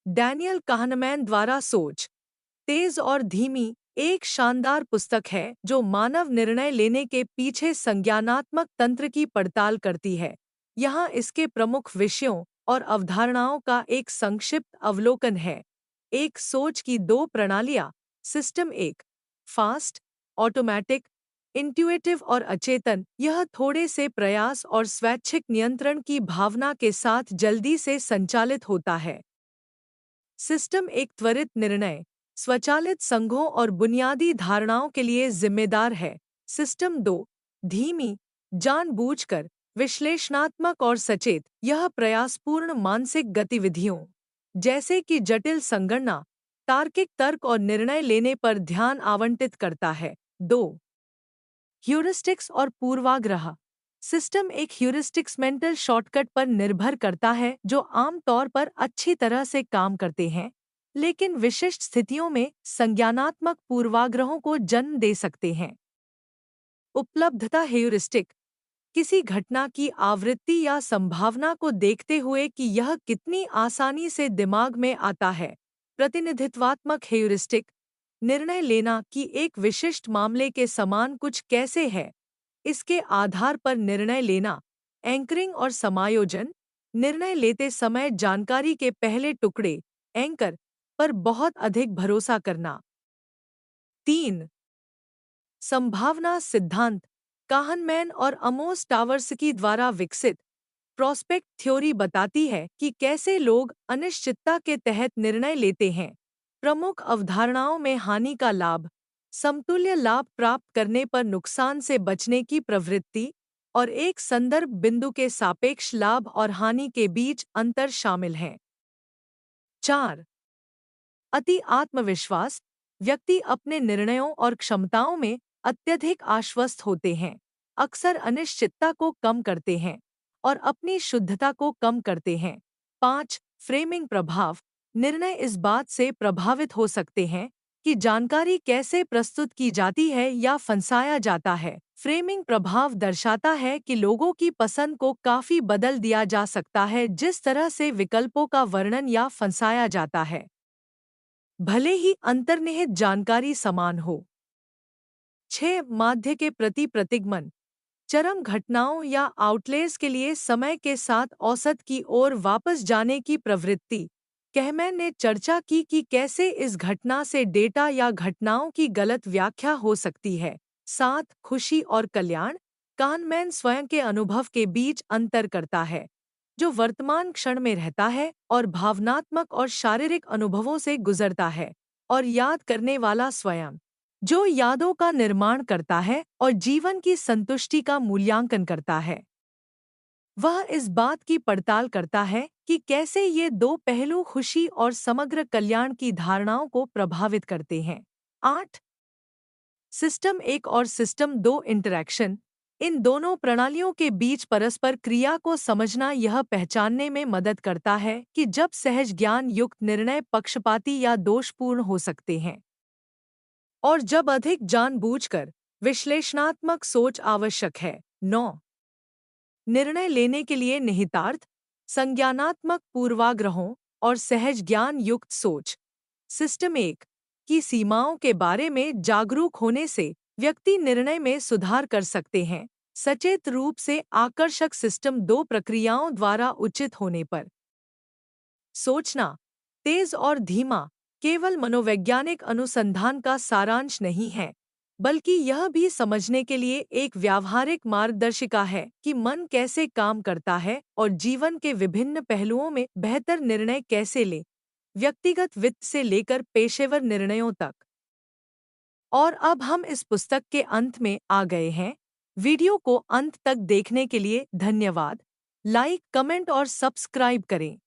Daniel kahneman द्वारा सोच, तेज और धीमी एक शानदार पुस्तक है जो मानव निर्णय लेने के पीछे संज्ञानात्मक तंत्र की पड़ताल करती है। यहाँ इसके प्रमुख विषयों और अवधारणाओं का एक संक्षिप्त अवलोकन है। एक सोच की दो प्रणालियाँ, सिस्टम एक, फास्ट, ऑटोमैटिक, इंट्यूटिव और अचेतन, यह थोड़े से प्रयास और स्वैच्छिक नियंत्रण की भावना के साथ जल्दी से संचालित होता है। सिस्टम एक त्वरित निर्णय, स्वचालित संघों और बुनियादी धारणाओं के लिए जिम्मेदार है। सिस्टम दो, धीमी, जानबूझकर, विश्लेषणात्मक और सचेत, यह प्रयासपूर्ण मानसिक गतिविधियों जैसे कि जटिल संगणना, तार्किक तर्क और निर्णय लेने पर ध्यान आवंटित करता है। दो, ह्यूरिस्टिक्स और पूर्वाग्रह। सिस्टम एक ह्यूरिस्टिक्स मेंटल शॉर्टकट पर निर्भर करता है जो आमतौर पर अच्छी तरह से काम करते हैं, लेकिन विशिष्ट स्थितियों में संज्ञानात्मक पूर्वाग्रहों को जन्म दे सकते हैं। उपलब्धता ह्यूरिस्टिक, किसी घटना की आवृत्ति या संभावना को देखते हुए कि यह कितनी आसानी से दिमाग में आता है। प्रतिनिधित्वात्मक ह्यूरिस्टिक, निर्णय लेना कि एक विशिष्ट मामले के समान कुछ कैसे है, इसके आधार पर निर्णय लेना। एंकरिंग और समायोजन, निर्णय लेते समय जानकारी के पहले टुकड़े, एंकर, पर बहुत अधिक भरोसा करना। 3, संभावना सिद्धांत, kahneman और अमोस टावर्स्की द्वारा विकसित। प्रोस्पेक्ट थ्योरी बताती है कि कैसे लोग अनिश्चितता के तहत निर्णय लेते हैं। प्रमुख अवधारणाओं में हानि का लाभ, समतुल्य लाभ प्राप्त करने पर नुकसान से बचने की प्रवृत्ति और एक संदर्भ बिंदु के सापेक्ष लाभ और हानि के बीच अंतर शामिल हैं। 4, अति आत्मविश्वास, व्यक्ति अपने निर्णयों और क्षमताओं में अत्यधिक आश्वस्त होते हैं, अक्सर अनिश्चितता को कम करते हैं और अपनी शुद्धता को कम करते हैं। 5, फ्रेमिंग प्रभाव, निर्णय इस बात से प्रभावित हो सकते हैं कि जानकारी कैसे प्रस्तुत की जाती है या फंसाया जाता है। फ्रेमिंग प्रभाव दर्शाता है कि लोगों की पसंद को काफी बदल दिया जा सकता है जिस तरह से विकल्पों का वर्णन या फंसाया जाता है, भले ही अंतर्निहित जानकारी समान हो। 6, माध्य के प्रति प्रतिगमन, चरम घटनाओं या आउटलेस के लिए समय के साथ औसत की ओर वापस जाने की प्रवृत्ति। कहमैन ने चर्चा की कि कैसे इस घटना से डेटा या घटनाओं की गलत व्याख्या हो सकती है। 7, खुशी और कल्याण, kahneman स्वयं के अनुभव के बीच अंतर करता है, जो वर्तमान क्षण में रहता है और भावनात्मक और शारीरिक अनुभवों से गुजरता है, और याद करने वाला स्वयं, जो यादों का निर्माण करता है और जीवन की संतुष्टि का मूल्यांकन करता है। वह इस बात की पड़ताल करता है कि कैसे ये दो पहलू खुशी और समग्र कल्याण की धारणाओं को प्रभावित करते हैं। 8, सिस्टम एक और सिस्टम दो इंटरैक्शन, इन दोनों प्रणालियों के बीच परस्पर क्रिया को समझना यह पहचानने में मदद करता है कि जब सहज ज्ञान युक्त निर्णय पक्षपाती या दोषपूर्ण हो सकते हैं और जब अधिक जानबूझकर विश्लेषणात्मक सोच आवश्यक है। 9, निर्णय लेने के लिए निहितार्थ, संज्ञानात्मक पूर्वाग्रहों और सहज ज्ञान युक्त सोच। सिस्टम एक की सीमाओं के बारे में जागरूक होने से व्यक्ति निर्णय में सुधार कर सकते हैं। सचेत रूप से आकर्षक सिस्टम दो प्रक्रियाओं द्वारा उचित होने पर सोचना, तेज और धीमा, केवल मनोवैज्ञानिक अनुसंधान का सारांश नहीं है, बल्कि यह भी समझने के लिए एक व्यावहारिक मार्गदर्शिका है कि मन कैसे काम करता है और जीवन के विभिन्न पहलुओं में बेहतर निर्णय कैसे लें, व्यक्तिगत वित्त से लेकर पेशेवर निर्णयों तक। और अब हम इस पुस्तक के अंत में आ गए हैं। वीडियो को अंत तक देखने के लिए धन्यवाद। लाइक, कमेंट और सब्सक्राइब करें।